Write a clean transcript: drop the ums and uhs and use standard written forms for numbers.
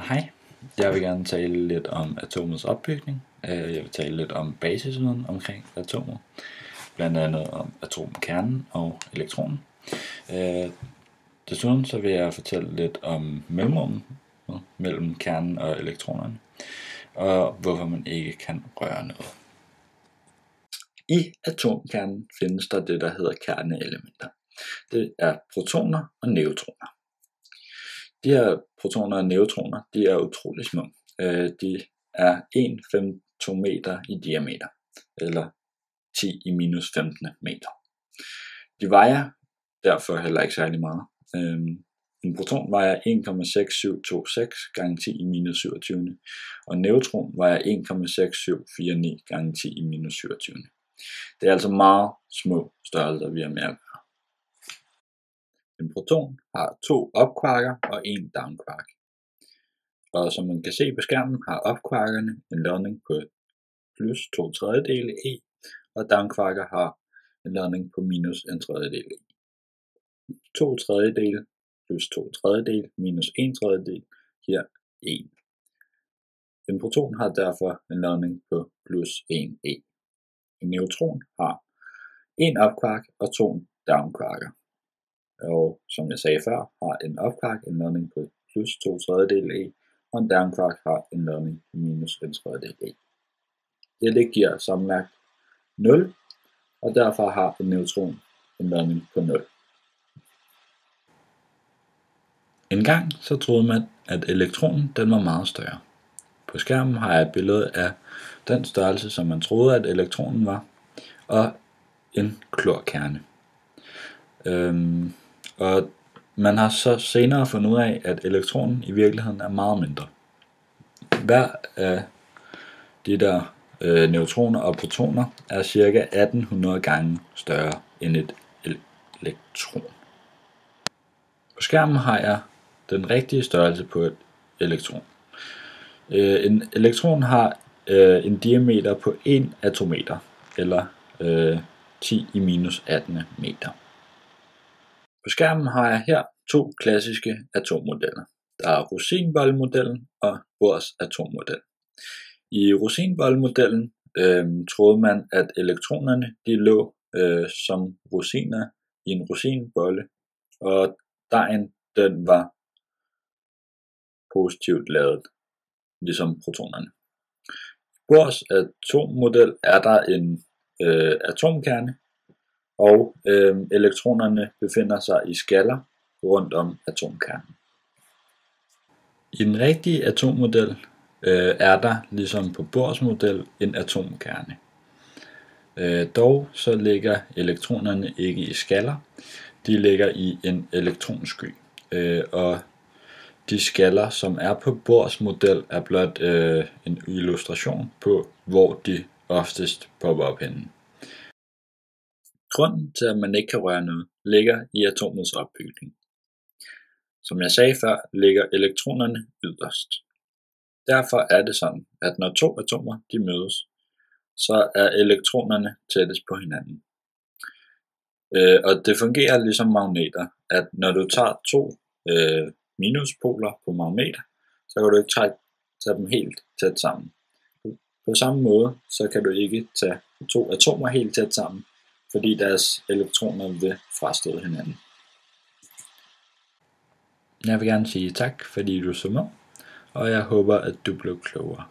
Hej, jeg vil gerne tale lidt om atomets opbygning. Jeg vil tale lidt om basisviden omkring atomer, blandt andet om atomkernen og elektronen. Desuden så vil jeg fortælle lidt om mellemrummet mellem kernen og elektronerne, og hvorfor man ikke kan røre noget. I atomkernen findes der det, der hedder kerneelementer. Det er protoner og neutroner. De her protoner og neutroner, de er utrolig små. De er 1 femtometer i diameter, eller 10 i minus 15 meter. De vejer derfor heller ikke særlig meget. En proton vejer 1,6726 gange 10 i minus 27, og en neutron vejer 1,6749 gange 10 i minus 27. Det er altså meget små størrelser, vi har med at gøre. En proton har 2 opkvarker og 1 downkvark. Og som man kan se på skærmen, har opkvarkerne en ladning på plus 2/3 E, og downkvarker har en ladning på minus 1/3 E. 2/3 plus 2/3 minus 1/3 giver 1. En proton har derfor en ladning på plus 1 E. En neutron har 1 opkvark og 2 downkvarker. Og som jeg sagde før, har en opkvark en ladning på plus 2/3 E, og en downkvark har en ladning på minus 1/3 E. Det giver sammenlagt 0, og derfor har en neutron en ladning på 0. En gang så troede man, at elektronen den var meget større. På skærmen har jeg et billede af den størrelse, som man troede, at elektronen var, og en klorkerne. Og man har så senere fundet ud af, at elektronen i virkeligheden er meget mindre. Hver af de der neutroner og protoner er ca. 1800 gange større end et elektron. På skærmen har jeg den rigtige størrelse på et elektron. En elektron har en diameter på 1 atometer, eller 10 i minus 18 meter. På skærmen har jeg her 2 klassiske atommodeller. Der er rosinbollemodellen og Bohrs atommodel. I rosinbollemodellen troede man, at elektronerne de lå som rosiner i en rosinbolle, og dejen den var positivt ladet, ligesom protonerne. I Bohrs atommodel er der en atomkerne, og elektronerne befinder sig i skaller rundt om atomkernen. I den rigtige atommodel er der, ligesom på Bohrs model, en atomkerne. Dog så ligger elektronerne ikke i skaller, de ligger i en elektronsky, og de skaller, som er på Bohrs model, er blot en illustration på, hvor de oftest popper op henne. Grunden til, at man ikke kan røre noget, ligger i atomets opbygning. Som jeg sagde før, ligger elektronerne yderst. Derfor er det sådan, at når 2 atomer de mødes, så er elektronerne tættest på hinanden. Og det fungerer ligesom magneter, at når du tager 2 minuspoler på magnet, så kan du ikke tage dem helt tæt sammen. På samme måde, så kan du ikke tage 2 atomer helt tæt sammen, fordi deres elektroner vil frastøde hinanden. Jeg vil gerne sige tak, fordi du så med, og jeg håber, at du blev klogere.